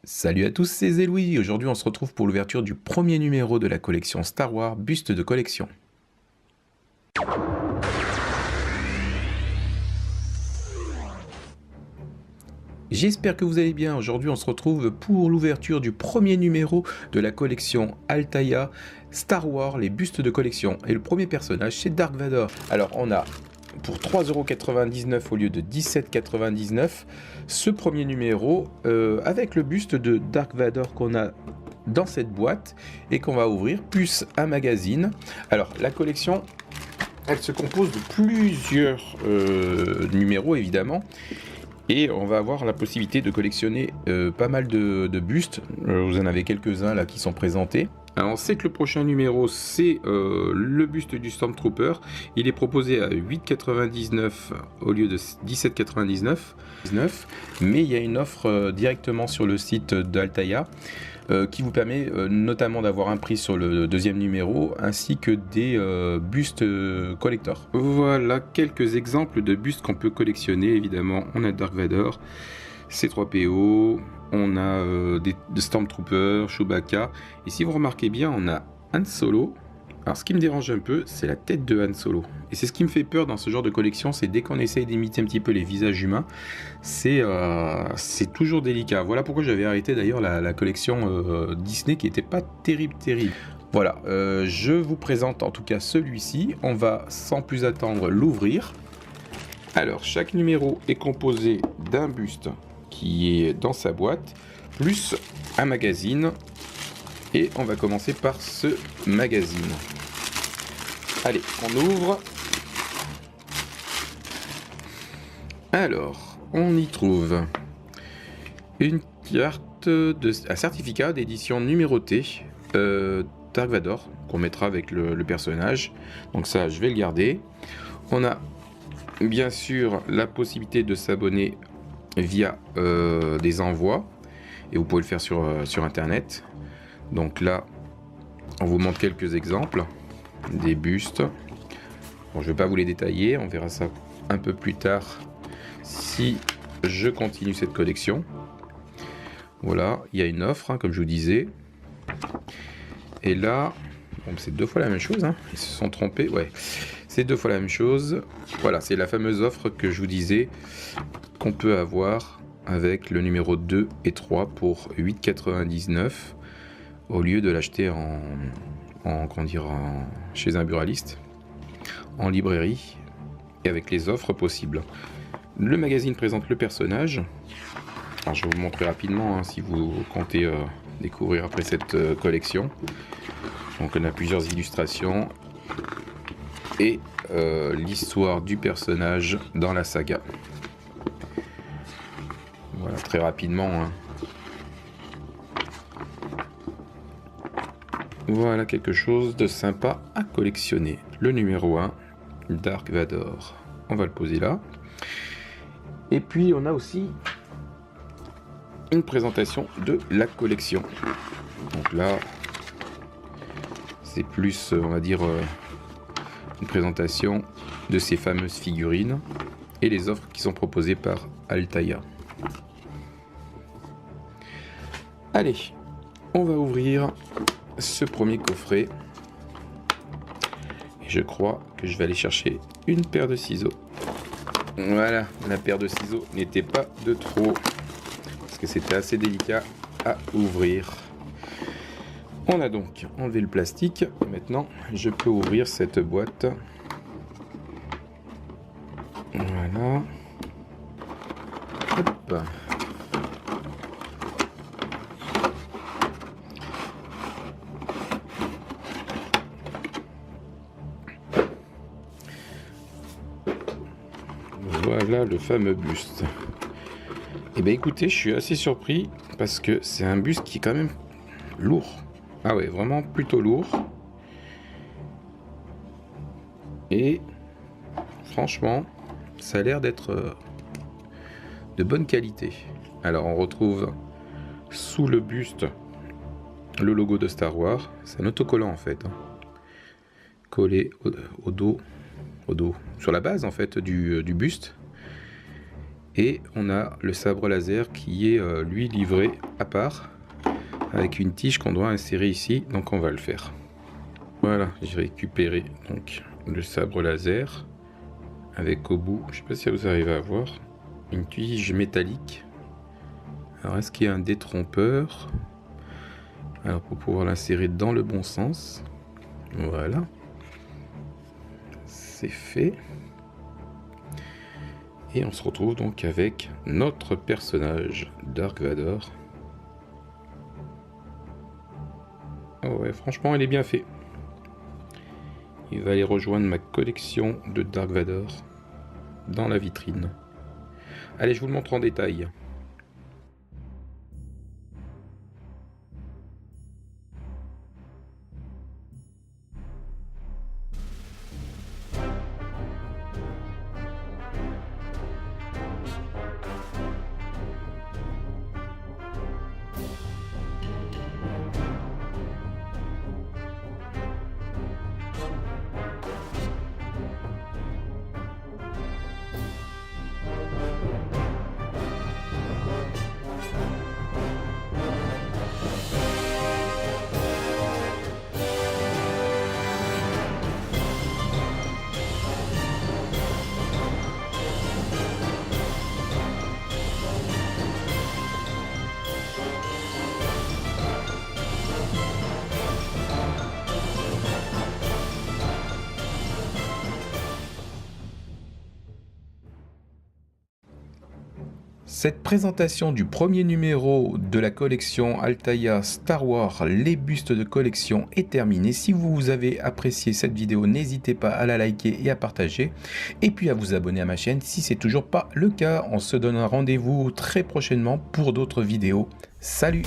Salut à tous, c'est Zéloui. Aujourd'hui, on se retrouve pour l'ouverture du premier numéro de la collection Star Wars Buste de collection. J'espère que vous allez bien. Aujourd'hui, on se retrouve pour l'ouverture du premier numéro de la collection Altaïa Star Wars, les bustes de collection. Et le premier personnage, c'est Dark Vador. Alors, on a pour 3,99€ au lieu de 17,99€ ce premier numéro avec le buste de Dark Vador qu'on a dans cette boîte et qu'on va ouvrir, plus un magazine. Alors, la collection, elle se compose de plusieurs numéros, évidemment. Et on va avoir la possibilité de collectionner pas mal de bustes. Vous en avez quelques-uns là qui sont présentés. Alors on sait que le prochain numéro c'est le buste du Stormtrooper. Il est proposé à 8,99€ au lieu de 17,99€. Mais il y a une offre directement sur le site d'Altaïa qui vous permet notamment d'avoir un prix sur le deuxième numéro ainsi que des bustes collector. Voilà quelques exemples de bustes qu'on peut collectionner. Évidemment, on a Dark Vador, C3PO, on a des Stormtroopers, Chewbacca, et si vous remarquez bien, on a Han Solo. Alors ce qui me dérange un peu, c'est la tête de Han Solo. Et c'est ce qui me fait peur dans ce genre de collection, c'est dès qu'on essaye d'imiter un petit peu les visages humains, c'est toujours délicat. Voilà pourquoi j'avais arrêté d'ailleurs la collection Disney qui n'était pas terrible. Voilà, je vous présente en tout cas celui-ci. On va sans plus attendre l'ouvrir. Alors chaque numéro est composé d'un buste qui est dans sa boîte, plus un magazine. Et on va commencer par ce magazine. Allez, on ouvre. Alors, on y trouve une carte, un certificat d'édition numérotée Dark Vador, qu'on mettra avec le personnage. Donc ça, je vais le garder. On a bien sûr la possibilité de s'abonner via des envois. Et vous pouvez le faire sur Internet. Donc là, on vous montre quelques exemples des bustes. Bon, je ne vais pas vous les détailler, on verra ça un peu plus tard si je continue cette collection. Voilà, il y a une offre, hein, comme je vous disais. Et là, bon, c'est deux fois la même chose, hein. Ils se sont trompés, ouais. C'est deux fois la même chose. Voilà, c'est la fameuse offre que je vous disais qu'on peut avoir avec le numéro 2 et 3 pour 8,99€ au lieu de l'acheter chez un buraliste, en librairie, et avec les offres possibles. Le magazine présente le personnage. Alors, je vais vous montrer rapidement, hein, si vous comptez découvrir après cette collection. Donc on a plusieurs illustrations et l'histoire du personnage dans la saga. Voilà, très rapidement, hein. Voilà quelque chose de sympa à collectionner. Le numéro 1, Dark Vador. On va le poser là. Et puis on a aussi une présentation de la collection. Donc là, c'est plus, on va dire, une présentation de ces fameuses figurines et les offres qui sont proposées par Altaïa. Allez, on va ouvrir ce premier coffret et je crois que je vais aller chercher une paire de ciseaux. Voilà, la paire de ciseaux n'était pas de trop parce que c'était assez délicat à ouvrir. On a donc enlevé le plastique. Maintenant je peux ouvrir cette boîte. Voilà, hop. Voilà le fameux buste. Et bien écoutez, je suis assez surpris parce que c'est un buste qui est quand même lourd. Ah ouais, vraiment plutôt lourd. Et franchement, ça a l'air d'être de bonne qualité. Alors on retrouve sous le buste le logo de Star Wars. C'est un autocollant en fait, hein, collé au dos, sur la base en fait du buste. Et on a le sabre laser qui est lui livré à part, avec une tige qu'on doit insérer ici, donc on va le faire. Voilà, j'ai récupéré donc le sabre laser, avec au bout, je sais pas si vous arrivez à voir, une tige métallique. Alors est-ce qu'il y a un détrompeur? Alors pour pouvoir l'insérer dans le bon sens, voilà, c'est fait. Et on se retrouve donc avec notre personnage, Dark Vador. Oh ouais, franchement, il est bien fait. Il va aller rejoindre ma collection de Dark Vador dans la vitrine. Allez, je vous le montre en détail. Cette présentation du premier numéro de la collection Altaïa Star Wars, les bustes de collection est terminée. Si vous avez apprécié cette vidéo, n'hésitez pas à la liker et à partager. Et puis à vous abonner à ma chaîne si ce n'est toujours pas le cas. On se donne un rendez-vous très prochainement pour d'autres vidéos. Salut!